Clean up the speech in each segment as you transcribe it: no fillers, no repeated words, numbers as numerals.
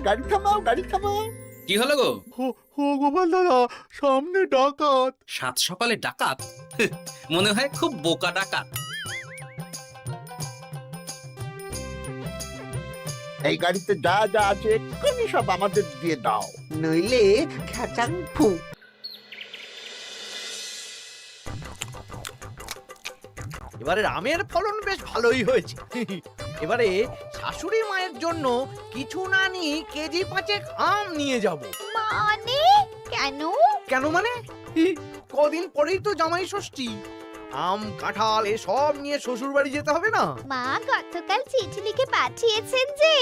গাড়ি থামাও, গাড়ি থামাও। কি হলো গো? ও গোপাল দাদা, সামনে ডাকাত। সাত সকালে ডাকাত? মনে হয় খুব বোকা ডাকাত। এই গাড়িতে যা যা আছে এক্ষুনি সব আমাদের দিয়ে দাও, নইলে খ্যাচাং ফু। এবারে আমের ফলন বেশ ভালোই হয়েছে। এবারে শাশুড়ি মায়ের জন্য কিছু না নি কেজি 5 আম নিয়ে যাব। মানে কেন? কেন মানে? কদিন পরেই তো জামাই ষষ্ঠী। আম কাঁঠাল এসব নিয়ে শ্বশুর বাড়ি যেতে হবে না? মা গতকাল চিঠি লিখে পাঠিয়েছেন যে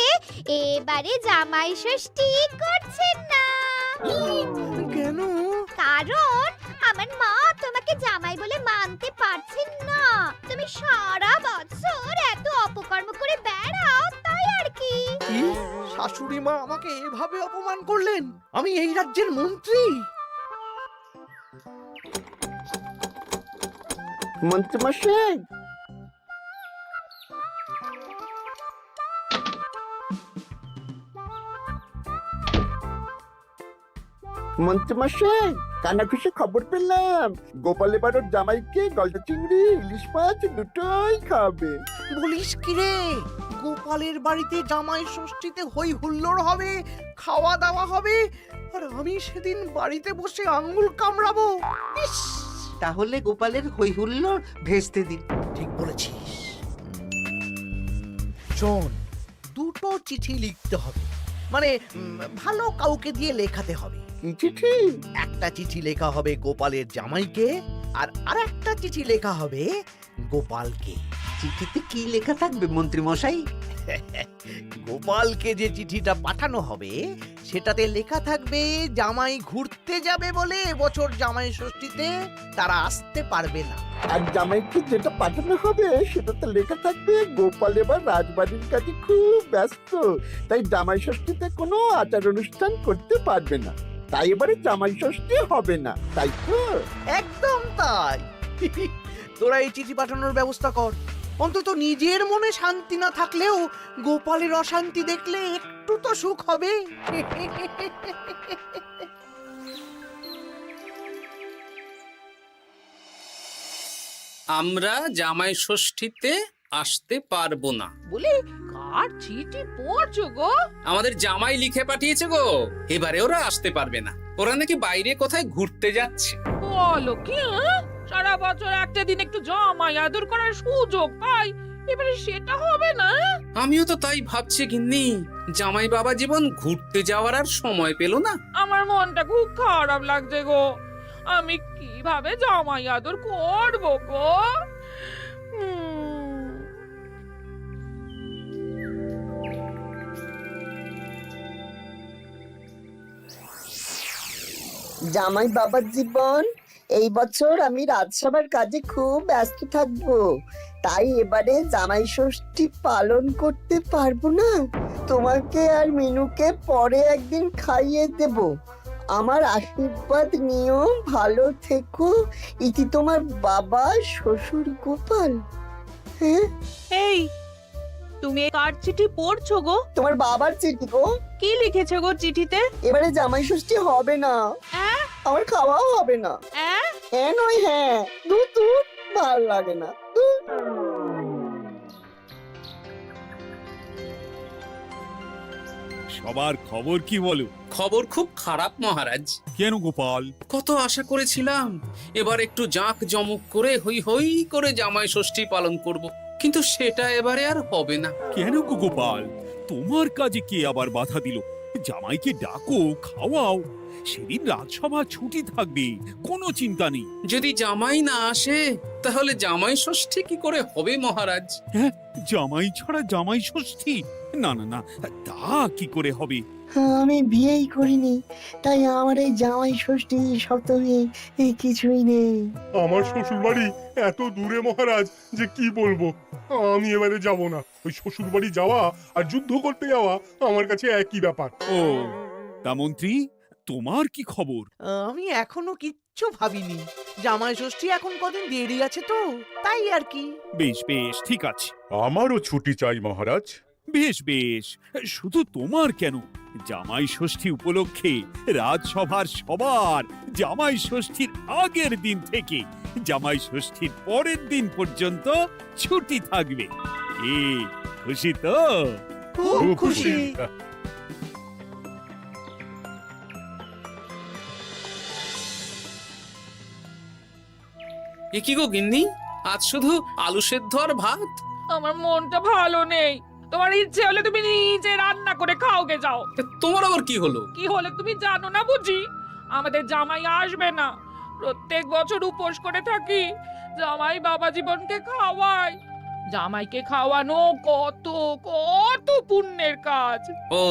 এবারে জামাই ষষ্ঠী করছেন না। কেন? কারণ আমার মা তোমাকে জামাই বলে মানতে পারছেন না। তুমি সারা বছর এত অপকর্ম করে বেড়াও, তাই আর কি। শাশুড়ি মা আমাকে এভাবে অপমান করলেন? আমি এই রাজ্যের মন্ত্রী। মন্ত্রীমশাই, মন্ত্রীমশাই, কানাঘুষে খবর পেলাম গোপাল এবার ওর জামাইকে গলদা চিংড়ি ইলিশ মাছ দুটোই খাবে। বলিস কি রে? গোপালের বাড়িতে জামাই ষষ্ঠীতে হই হুল্লোড় হবে, খাওয়া দাওয়া হবে, আর আমি সেদিন বাড়িতে বসে আঙ্গুল কামড়াবো। ইস! তাহলে গোপালের হই হুল্লোড় ভেস্তে দিন। ঠিক বলেছিস। শোন, দুটো চিঠি লিখতে হবে, মানে ভালো কাউকে দিয়ে লেখাতে হবে। কি চিঠি? একটা চিঠি লেখা হবে গোপালের জামাইকে, আর আরেকটা চিঠি লেখা হবে গোপালকে। চিঠিতে কি লেখা থাকবে মন্ত্রী মশাই? গোপালকে যে চিঠিটা পাঠানো হবে সেটাতে লেখা থাকবে জামাই ঘুরতে যাবে বলে এবছর জামাই ষষ্ঠীতে তারা আসতে পারবে না। আর জামাইকে যেটা পাঠানো হবে সেটাতে লেখা থাকবে গোপাল এবার রাজবাড়ির কাজে খুব ব্যস্ত, তাই জামাই ষষ্ঠীতে কোনো আচার অনুষ্ঠান করতে পারবে না, তাই এবারে জামাই ষষ্ঠী হবে না, তাই তো? একদম তাই। তোরা এই চিঠি পাঠানোর ব্যবস্থা কর। অন্তত নিজের মনে শান্তি না থাকলেও গোপালের অশান্তি দেখলে একটু তো সুখ হবে। আমরা জামাই ষষ্ঠীতে আসতে পারবো না বলে কার চিঠি পড়ছো গো? আমাদের জামাই লিখে পাঠিয়েছে গো, এবারে ওরা আসতে পারবে না। ওরা নাকি বাইরে কোথায় ঘুরতে যাচ্ছে। বলো কি? সারা বছর একটা দিন একটু জামাই আদর করার সুযোগ পাই, এবারে সেটা হবে না? আমিও তো তাই ভাবছি গিন্নি, জামাই বাবা জীবন ঘুরতে যাওয়ার আর সময় পেল না। আমার মনটা খুব খারাপ লাগছে গো। আমি কিভাবে জামাই আদর করবো গো? জামাই বাবার জীবন, এই বছর আমি রাজসভার কাজে খুব ব্যস্ত থাকবো, তাই এবারে জামাই ষষ্ঠী পালন করতে পারবো না। তোমাকে আর মিনুকে পরে একদিন খাইয়ে দেব। আমার আশীর্বাদ নিও, ভালো থেকো। ইতি তোমার বাবা শ্বশুর গোপাল। হ্যাঁ, এই তুমি কার চিঠি পড়ছো গো? তোমার বাবার চিঠি গো। কি লিখেছে গো চিঠিতে? এবারে জামাই ষষ্ঠী হবে না, আমার খাওয়াও হবে না। হ্যাঁ নয় হ্যাঁ, দূর দূর, ভাল লাগে না। সবার খবর কি বলো? খবর খুব খারাপ মহারাজ। কেন গোপাল? কত আশা করেছিলাম এবার একটু জাঁক জমক করে হই হই করে জামাই ষষ্ঠী পালন করব, কিন্তু সেটা এবারে আর হবে না। কেন গো গোপাল, তোমার কাজে কে আবার বাধা দিল? জামাইকে ডাকো, খাওয়াও, সেদিন রাজসভা ছুটি থাকবে, কোনো চিন্তা নেই। যদি জামাই না আসে তাহলে জামাই ষষ্ঠী কি করে হবে মহারাজ? হ্যাঁ, জামাই ছাড়া জামাই ষষ্ঠী? না না না, তা কি করে হবে? আমি বিয়েই করিনি, তাই আমার এই জামাই ষষ্ঠী সপ্তমী কিছুই নেই। আমার শ্বশুর বাড়ি এত দূরে মহারাজ যে কি বলবো। আমি এবারে যাব না। ওই শ্বশুর বাড়ি যাওয়া আর যুদ্ধ করতে যাওয়া আমার কাছে একই ব্যাপার। ও, তা মন্ত্রী, তোমার কি খবর? আমি এখনো কিচ্ছু ভাবিনি। জামাই ষষ্ঠী এখন কদিন দেরি আছে তো, তাই আর কি। বেশ বেশ, ঠিক আছে। আমারও ছুটি চাই মহারাজ। বেশ বেশ, শুধু তোমার কেন, জামাই ষষ্ঠী উপলক্ষে রাজসভার সবার জামাই ষষ্ঠীর আগের দিন থেকে জামাই ষষ্ঠীর পরের দিন পর্যন্ত ছুটি থাকবে। কি খুশি তো? খুব খুশি। এ কি গো গিন্নি, আজ শুধু আলু সেদ্ধ আর ভাত? আমার মনটা ভালো নেই। তোমার ইচ্ছে হলে তুমি নিজে রান্না করে খাওগে যাও। তা তোমার আবার কি হলো? কি হলে তুমি জানো না বুঝি? আমাদের জামাই আসবে না। প্রত্যেক বছর উপোস করে থাকি, জামাই বাবা জীবনকে খাওয়ায়। জামাইকে খাওয়ানো কত কত পুণ্যের কাজ। ও,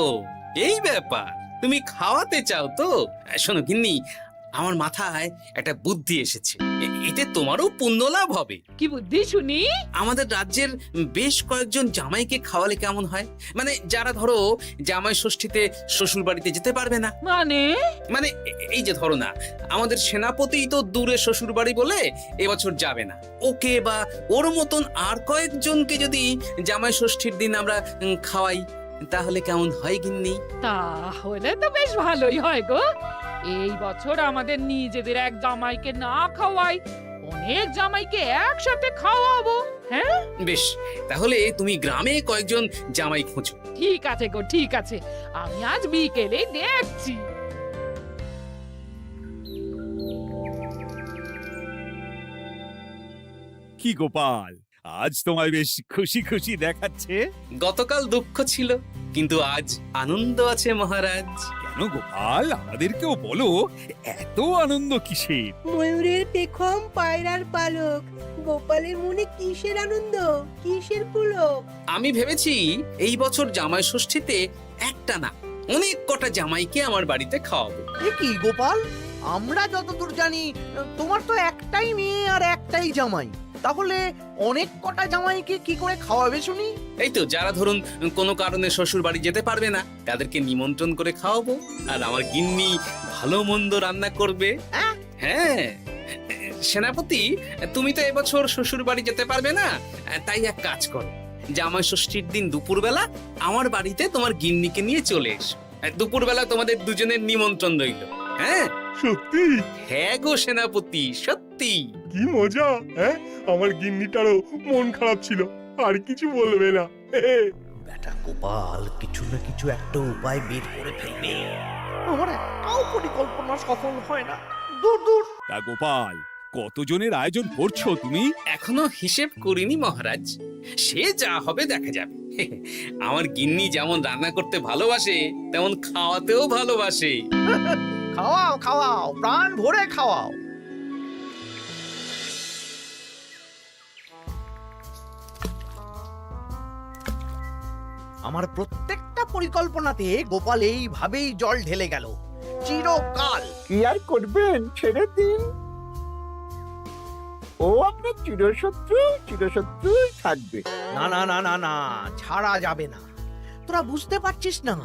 এই ব্যাপার। তুমি খাওয়াতে চাও তো? শোনো গিন্নি, আমার মাথায় একটা বুদ্ধি এসেছে। এতে তোমারও পুণ্য লাভ হবে। কি বুদ্ধি শুনি? আমাদের রাজ্যের বেশ কয়েকজন জামাইকে খাওয়ালে কেমন হয়? মানে যারা ধরো জামাই ষষ্ঠীতে শ্বশুর বাড়িতে যেতে পারবে না। মানে মানে এই যে ধরো না, আমাদের সেনাপতি তো দূরে শ্বশুর বাড়ি বলে এবছর যাবে না। ওকে বা ওর মতন আর কয়েকজনকে যদি জামাই ষষ্ঠীর দিন আমরা খাওয়াই, তাহলে কেমন হয় গিন্নি? তাহলে তো বেশ ভালোই হয় গো। এই বছর আমাদের নিজেদের এক জামাইকে না খাওয়াই, অনেক জামাইকে একসাথে খাওয়াবো। হ্যাঁ, বেশ, তাহলে তুমি গ্রামে কয়েকজন জামাই খোঁজো। ঠিক আছে গো, ঠিক আছে। আমি আজ বিকেলে দেখছি। কি গোপাল, আজ তোমায় বেশ খুশি খুশি দেখাচ্ছে। গতকাল দুঃখ ছিল, কিন্তু আজ আনন্দ আছে মহারাজ। কেন গোপাল, আমাদেরকেও বলো, এত আনন্দ কিসের? ময়ূরের পেখম পায়রার পালক, গোপালের মনে কিসের আনন্দ, কিসের পুলক? আমি ভেবেছি এই বছর জামাই ষষ্ঠীতে একটা না, অনেক কটা জামাইকে আমার বাড়িতে খাওয়াবো। এ কি গোপাল, আমরা যতদূর জানি তোমার তো একটাই মেয়ে আর একটাই জামাই। তাহলে অনেক কটা জামাইকে কি করে খাওয়াবে শুনি? এই তো যারা ধরুন কোনো কারণে শ্বশুর বাড়ি যেতে পারবে না, তাদেরকে নিমন্ত্রণ করে খাওয়াবো। আর আমার গিন্নি ভালো মন্দ রান্না করবে। হ্যাঁ সেনাপতি, তুমি তো এবছর শ্বশুর বাড়ি যেতে পারবে না, তাই এক কাজ করো, জামাই ষষ্ঠীর দিন দুপুরবেলা আমার বাড়িতে তোমার গিন্নিকে নিয়ে চলে এসো। দুপুরবেলা তোমাদের দুজনের নিমন্ত্রণ রইল। হ্যাঁ সত্যি? হ্যাঁ গো সেনাপতি, সত্যি। কি মজা! হ্যাঁ, আমার গিন্নিটারও মন খারাপ ছিল, আর কিছু বলবে না। বেটা গোপাল কিছু না কিছু একটা উপায় বের করে ফেলবে। আমার একটাও পরিকল্পনা সফল হয় না। দূর দূর। তা গোপাল, কতজনের আয়োজন করছো তুমি? এখনো হিসেব করিনি মহারাজ, সে যা হবে দেখা যাবে। আমার গিন্নি যেমন রান্না করতে ভালোবাসে, তেমন খাওয়াতেও ভালোবাসে। খাওয়াও খাওয়াও, প্রাণ ভরে খাওয়াও। আমার প্রত্যেকটা পরিকল্পনাতে গোপাল এইভাবেই জল ঢেলে গেল চিরকাল। কি আর করবেন, ছেড়ে দিন। ও আপনার চিরশত্রুই থাকবে। না না না না না, ছাড়া যাবে না। তোরা বুঝতে পারছিস না,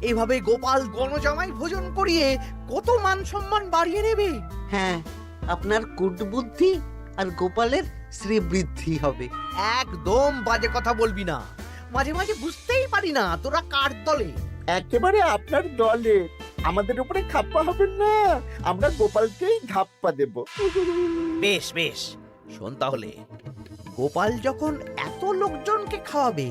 এইভাবে গোপাল গণজামাই ভোজন করিয়ে কত মান সম্মান বাড়িয়ে নেবে। হ্যাঁ, আপনার কুটবুদ্ধি আর গোপালের শ্রীবৃদ্ধি হবে। একদম বাজে কথা বলবি না। মাঝে মাঝে বুঝতেই পারি না তোরা কার দলে। একেবারে আপনার দলে। আমাদের উপরে খাপ্পা হবেন না, আমরা গোপালকেই ধাপ্পা দেব। বেশ বেশ, শোন তাহলে, গোপাল যখন এত লোকজনকে খাওয়াবে,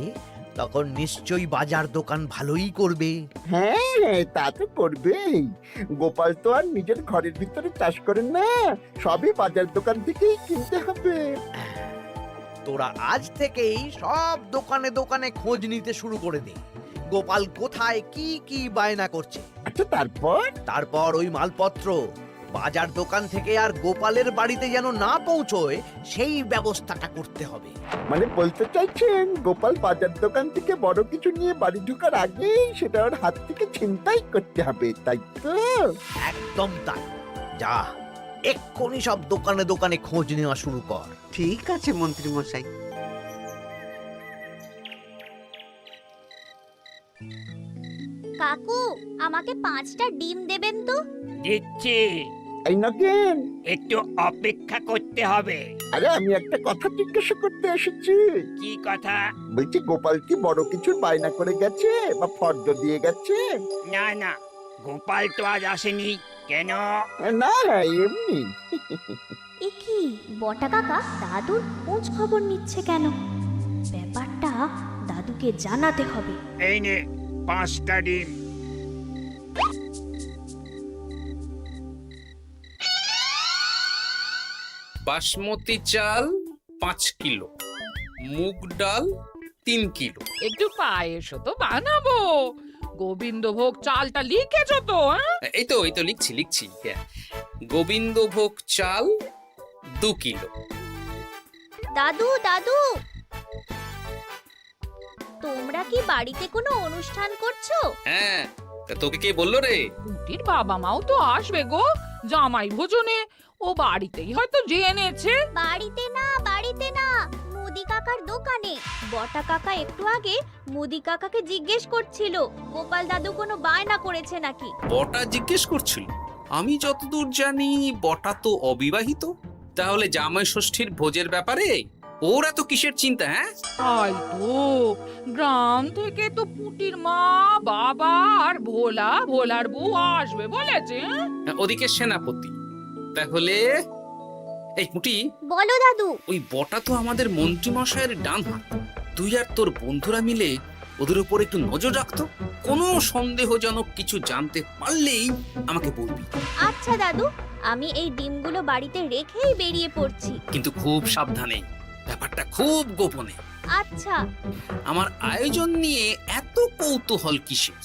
তখন নিশ্চয়ই বাজার দোকান ভালোই করবে। হ্যাঁ, তা তো করবেই। গোপাল তো আর নিজের ঘরের ভিতরে চাষ করেন না, সবই বাজার দোকান থেকেই কিনতে হবে। তোরা আজ থেকেই সব দোকানে দোকানে খোঁজ নিতে শুরু করে দে, গোপাল কোথায় কি কি বায়না করছে। আচ্ছা, তারপর ওই মালপত্র বাজার দোকান থেকে আর গোপালের বাড়িতে যেন না পৌঁছয়, সেই ব্যবস্থাটা করতে হবে। মানে বলতে চাইছেন গোপাল বাজার দোকান থেকে বড় কিছু নিয়ে বাড়ি ঢোকার আগেই সেটা ওর হাত থেকে ছিনতাই করতে হবে, তাই তো? একদম তাই। যা, এক্ষুনি সব দোকানে দোকানে খোঁজ নেওয়া শুরু কর। ঠিক আছে মন্ত্রী মশাই। কাকু, আমাকে 5টা ডিম দেবেন তো? দিচ্ছি, এই নগেন, একটু অপেক্ষা করতে হবে। আরে আমি একটা কথা জিজ্ঞাসা করতে এসেছি। কি কথা? বলছি গোপাল কি বড় কিছুর বায়না করে গেছে বা ফর্দ দিয়ে গেছে? না না, গোপাল তো আজ আসেনি। কেন? না, এমনি। এ কি বটা কাকা দাদুর খোঁজ খবর নিচ্ছে কেন? ব্যাপারটা দাদুকে জানাতে হবে। এই নে 5টা ডিম। বাসমতি চাল 5 কিলো, মুগ ডাল 3 কিলো। একটু পায়েসও তো বানাবো। গোবিন্দভোগ চালটা লিখেছো তো? এই তো লিখছি। হ্যাঁ, গোবিন্দভোগ চাল 2 কিলো। দাদু দাদু, তোমরা কি বাড়িতে কোনো অনুষ্ঠান করছো? হ্যাঁ, তা তোকে কে বললো রে? পুটির বাবা মাও তো আসবে গো, জামাই ভোজনে। ও বাড়িতেই হয়তো জেনেছে। বাড়িতে না, মুদি কাকার দোকানে। বটা কাকা একটু আগে মুদি কাকাকে জিজ্ঞেস করছিল গোপাল দাদু কোনো বায়না করেছে নাকি। বটা জিজ্ঞেস করছিল? আমি যতদূর জানি বটা তো অবিবাহিত। তাহলে জামাই ষষ্ঠীর ভোজের ব্যাপারে ওরা তো কিসের চিন্তা? হ্যাঁ, তাই তো, গ্রাম থেকে তো পুটির মা, বাবা আর ভোলার বউ আসবে বলেছে। ওদিকে সেনাপতি। তাহলে এই মুটি, বলো দাদু। ওই বটা তো আমাদের মন্ত্রী মশাইয়ের ডান হাত। তুই আর তোর বন্ধুরা মিলে ওদের উপর একটু নজর রাখতো। কোনো সন্দেহজনক কিছু জানতে পারলেই আমাকে বলবি। আচ্ছা দাদু, আমি এই ডিমগুলো বাড়িতে রেখেই বেরিয়ে পড়ছি। কিন্তু খুব সাবধানে, ব্যাপারটা খুব গোপনে। আচ্ছা। আমার আয়োজন নিয়ে এত কৌতূহল কিসের?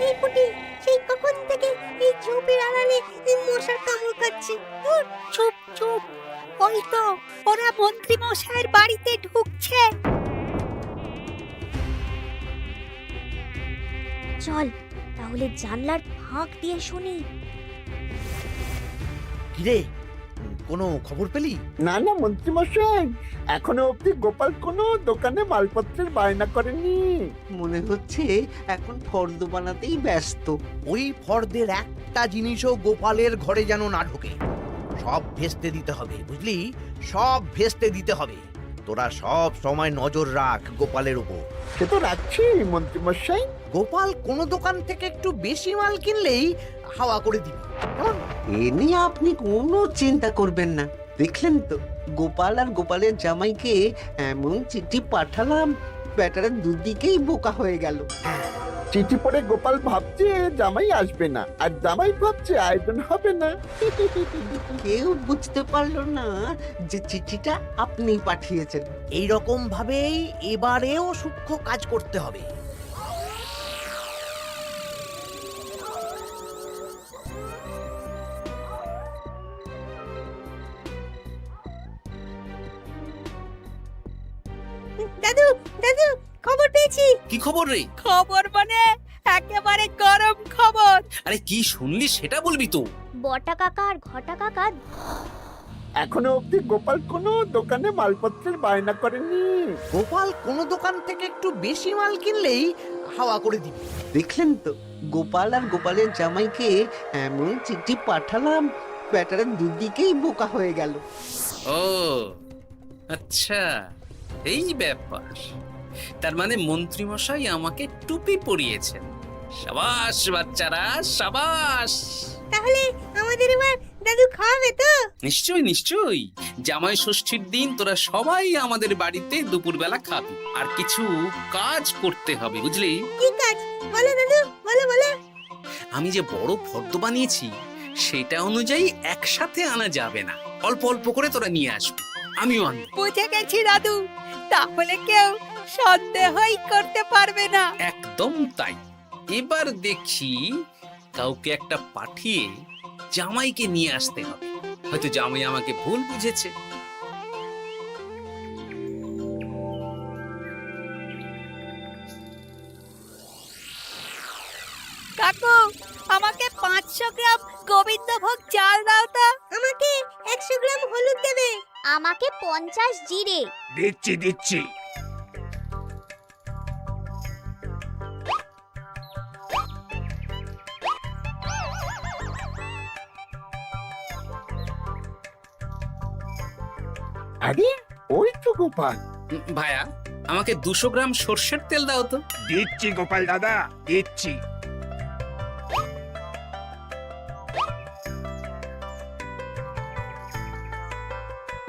এই পুটি, সেই কখন থেকে এই ঝোপের আড়ালে এই মশার কামড় খাচ্ছে। ধুর, চুপ চুপ। ওই তো ওরা মন্ত্রী মশাইয়ের বাড়িতে ঢুকছে। চল তাহলে জানলার ফাঁক দিয়ে শুনি। কিরে, কোনো খবর পেলি? না মন্ত্রী মশাই, এখনো অব্দি গোপাল কোনো দোকানে মালপত্রের বায়না করেনি। মনে হচ্ছে এখন ফর্দ বানাতেই ব্যস্ত। ওই ফর্দের একটা জিনিসও গোপালের ঘরে যেন না ঢোকে। সব ভেস্তে দিতে হবে, বুঝলি? সব ভেস্তে দিতে হবে। তোরা সব সময় নজর রাখ গোপালের উপর। সে তো রাখছি মন্ত্রী মশাই। গোপাল কোনো দোকান থেকে একটু বেশি মাল কিনলেই হাওয়া করে দিবি। কেমন? এ নিয়ে আপনি কোনো চিন্তা করবেন না। দেখলেন তো গোপাল আর গোপালের জামাইকে এমন চিঠি পাঠালাম, ব্যাটারা দুদিকেই বোকা হয়ে গেল। চিঠি পড়ে গোপাল ভাবছে জামাই আসবে না, আর জামাই ভাবছে আয়োজন হবে না। কেউ বুঝতে পারলো না যে চিঠিটা আপনি পাঠিয়েছেন। এই রকম ভাবেই এবারেও সূক্ষ্ম কাজ করতে হবে। দাদু দাদু, খবর পেয়েছি। কি খবর রে? খবর মানে একেবারে গরম খবর। আরে কি শুনলি সেটা বলবি তো। বটা কাকা আর ঘটা কাকা এখনো অব্দি গোপাল কোনো দোকানে মালপত্রের বায়না করেনি। গোপাল কোনো দোকান থেকে একটু বেশি মাল কিনলেই হাওয়া করে দিবি। দেখলেন তো গোপাল আর গোপালের জামাইকে এমন চিঠি পাঠালাম, ব্যাটারা দুদিকেই বোকা হয়ে গেল। ও আচ্ছা, এই ব্যাপার। তার মানে মন্ত্রী মশাই আমাকে টুপি পরিয়েছেন। সাবাস বাচ্চারা, সাবাস। তাহলে আমাদের এবার দাদু খাওয়াবে তো? নিশ্চয়ই। জামাই ষষ্ঠীর দিন তোরা সবাই আমাদের বাড়িতে দুপুরবেলা খাবি। আর কিছু কাজ করতে হবে, বুঝলি? কি কাজ? বলো দাদু, বলো বলো। আমি যে বড় ফর্দ বানিয়েছি সেটা অনুযায়ী একসাথে আনা যাবে না, অল্প অল্প করে তোরা নিয়ে আসবি। আমিও আনবো। বুঝে গেছি দাদু, তাহলে কেউ সন্দেহই করতে পারবে না। একদম তাই। এবার দেখি কাউকে একটা পাঠিয়ে জামাইকে নিয়ে আসতে হবে। হয়তো জামাই আমাকে ভুল বুঝেছে। কাকু, আমাকে 500 গ্রাম গোবিন্দভোগ চাল দাও তো। আমাকে 100 গ্রাম হলুদ দেবে। আমাকে 50 জিরে। দিচ্ছি। আরে ওই তো গোপাল। ভায়া, আমাকে 200 গ্রাম সর্ষের তেল দাও তো। দিচ্ছি গোপাল দাদা, দিচ্ছি।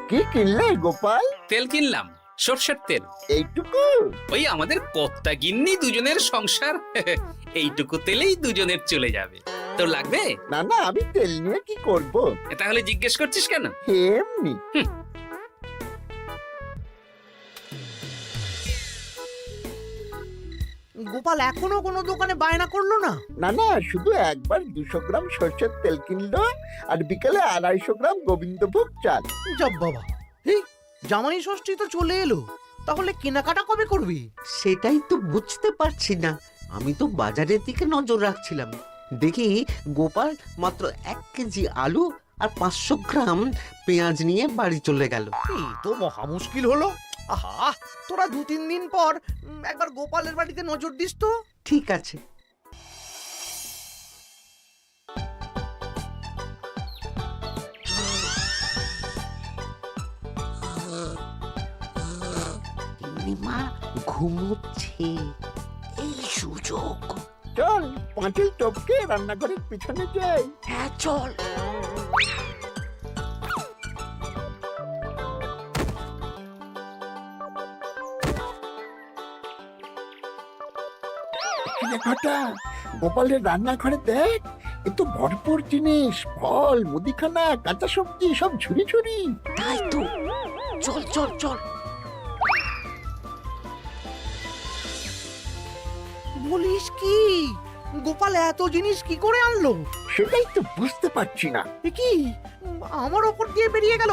কি কিনলে গোপাল? তেল কিনলাম, সর্ষের তেল। এইটুকু? ওই আমাদের কর্তা গিন্নি দুজনের সংসার, এইটুকু তেলেই দুজনের চলে যাবে। তোর লাগবে? না না, আমি তেল নিয়ে কি করব? তাহলে জিজ্ঞেস করছিস কেন? এমনি। গোপাল এখনো কোনো দোকানে বায়না করলো না? না না, শুধু একবার 200 গ্রাম সর্ষের তেল কিনলো আর বিকেলে 250 গ্রাম গোবিন্দভোগ চাল। যাব বাবা, এই জামাই ষষ্ঠী তো চলে এলো, তাহলে কেনাকাটা কবে করবি? সেটাই তো বুঝতে পারছি না। আমি তো বাজারের দিকে নজর রাখছিলাম, দেখি গোপাল মাত্র 1 কেজি আলু আর 500 গ্রাম পেঁয়াজ নিয়ে বাড়ি চলে গেল। এই তো মহা মুশকিল হলো। আহা, তোরা 2-3 দিন পর একবার গোপালের বাড়িতে নজর দিস তো। ঠিক আছে। মা ঘুমোচ্ছে, এই সুযোগ। চল পাঁচিল টপকে রান্নাঘরের পিছনে যাই। হ্যাঁ চল। ঘটা গোপালের রান্নাঘরে দেখ, এ তো ভরপুর জিনিস, ফল, মুদিখানা, কাঁচা সবজি সব ঝুড়ি ঝুড়ি। তাই তো, চল চল চল। বলিস কি, গোপাল এত জিনিস কি করে আনলো? সেটাই তো বুঝতে পারছি না। এ কি আমার ওপর দিয়ে বেরিয়ে গেল?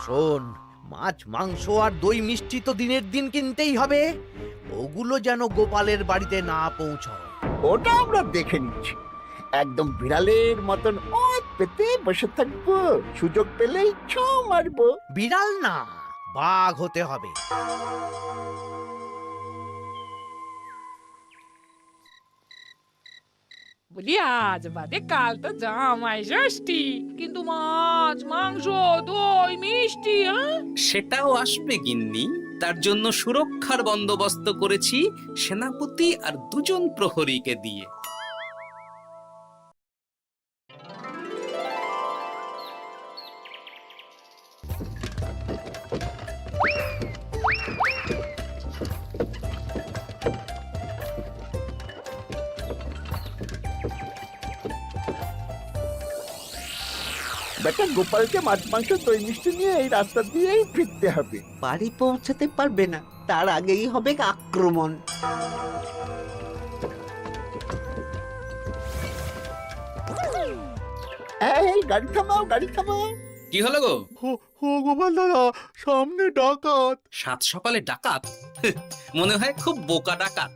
শোন, মাছ মাংস আর দই মিষ্টি তো দিনের দিন কিনতেই হবে, ওগুলো যেন গোপালের বাড়িতে না পৌঁছায়। ওটা আমরা দেখে নিচ্ছি। একদম বিড়ালের মতন ওত পেতে বসে থাকবো, সুযোগ পেলেই ছো মারবো। বিড়াল না, বাঘ হতে হবে। বলি আজ বাদে কাল তো জামাই ষষ্ঠী, কিন্তু মাছ মাংস দই মিষ্টি সেটাও আসবে গিন্নি, তার জন্য সুরক্ষার বন্দোবস্ত করেছি সেনাপতি আর 2 জন প্রহরীকে দিয়ে। বেটা গোপালকে মাছ মাংস দই মিষ্টি নিয়ে এই রাস্তা দিয়েই ফিরতে হবে। বাড়ি পৌঁছাতে পারবে না, তার আগেই হবে আক্রমণ। এই গাড়ি থামাও, গাড়ি থামাও। কি হলো গো? ও গোপাল দাদা, সামনে ডাকাত। 7 সকালে ডাকাত? মনে হয় খুব বোকা ডাকাত।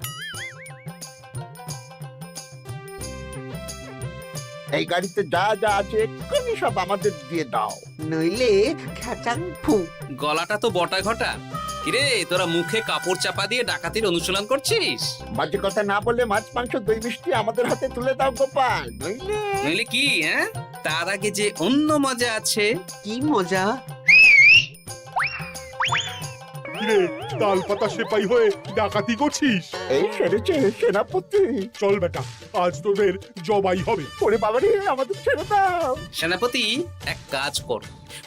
এই গাড়িতে যা যা আছে এক্ষুনি সব আমাদের দিয়ে দাও। নইলে খেচাং ফু। গলাটা তো বটা ঘটা। কিরে, তোরা মুখে কাপড় চাপা দিয়ে ডাকাতির অনুশীলন করছিস? বাজে কথা না বলে মাছ মাংস দই মিষ্টি আমাদের হাতে তুলে দাও গোপাল, নইলে। নইলে কি? তার আগে যে অন্য মজা আছে। কি মজা? কিরে, তাল পাতা সেপাই হয়ে ডাকাতি করছিস? এই সেরেছে সেনাপতি। চল বেটা, আজ তোদের জবাই হবে। ওরে বাবারে, আমাদের ছেড়ে দাও। সেনাপতি, এক কাজ কর,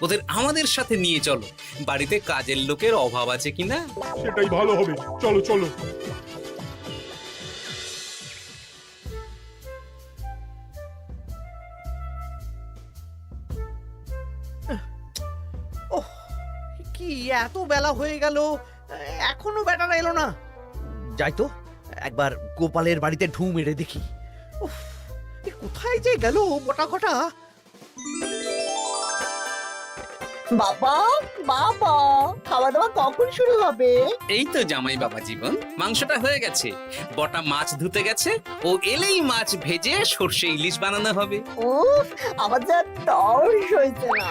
ওদের আমাদের সাথে নিয়ে চলো। বাড়িতে কাজের লোকের অভাব আছে কিনা। সেটাই ভালো হবে, চলো চলো। ওহ, কি এত বেলা হয়ে গেল, এখনো বেটারা এলো না। যাই তো একবার গোপালের বাড়িতে ঢু মেরে দেখি। উফ, এ কোথায় যে গেল মোটা ঘটা? বাবা বাবা, খাওয়া দাওয়া কখন শুরু হবে? এই তো জামাই বাবা জীবন, মাংসটা হয়ে গেছে, বটা মাছ ধুতে গেছে, ও এলেই মাছ ভেজে সর্ষে ইলিশ বানানো হবে। উফ, আমার যা তর্স হয়েছে না।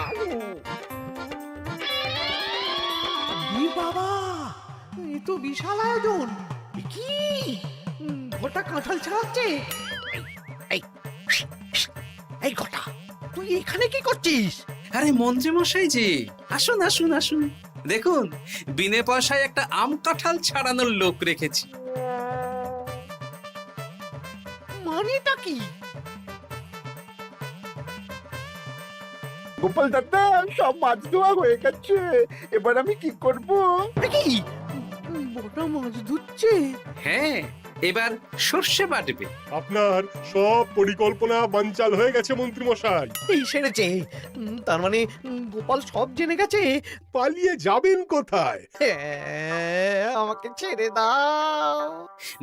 বাবা, এ তো বিশাল আয়োজন। এ কি ঘটা কাঁঠাল ছাড়াচ্ছে? এই এই ঘটা, তুই এখানে কি করছিস? আরে মন্ত্রী মশাই যে, আসুন আসুন আসুন। দেখুন বিনে পয়সায় একটা আম কাঁঠাল ছাড়ানোর লোক রেখেছি। মানেটা কি? গোপাল দাদা, সব মাছ ধোয়া হয়ে গেছে, এবার আমি কি করব? এ কি বড় মাছ ধুচ্ছে? হ্যাঁ, এবার সর্ষে বাটবে। আপনার সব পরিকল্পনা বানচাল হয়ে গেছে মন্ত্রী মশাই। এই সেরেছে। তার মানে গোপাল সব জেনে গেছে। পালিয়ে যাবেন কোথায়? হ্যাঁ, আমাকে ছেড়ে দাও।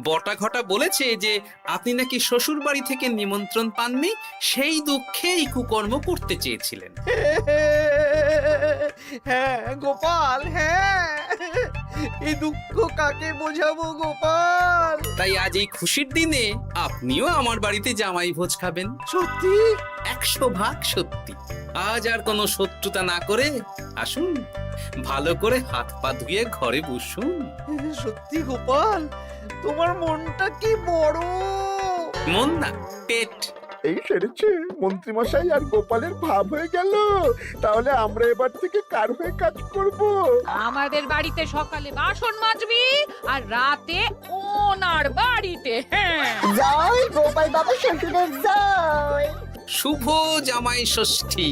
বটা ঘটা বলেছে যে আপনি নাকি শ্বশুর বাড়ি থেকে নিমন্ত্রণ পাননি, সেই দুঃখে এই কুকর্ম করতে চেয়েছিলেন। হ্যাঁ গোপাল, হ্যাঁ, এই দুঃখ কাকে বোঝাবো গোপাল? তাই আজ এই খুশির দিনে আপনিও আমার বাড়িতে জামাই ভোজ খাবেন। সত্যি? 100% সত্যি। আজ আর কোনো শত্রুতা না করে আসুন, ভালো করে হাত পা ধুয়ে ঘরে বসুন। সত্যি গোপাল, তোমার মনটা কি বড়! মন না, পেট। এই সেরেছে, মন্ত্রী মশাই আর গোপালের ভাব হয়ে গেল। তাহলে আমরা এবার থেকে কার হয়ে কাজ করব? আমাদের বাড়িতে সকালে বাসন মাজবি আর রাতে ওনার বাড়িতে। হ্যাঁ, জয় গোপাল বাবা শ্বশুরের জয়। শুভ জামাই ষষ্ঠী।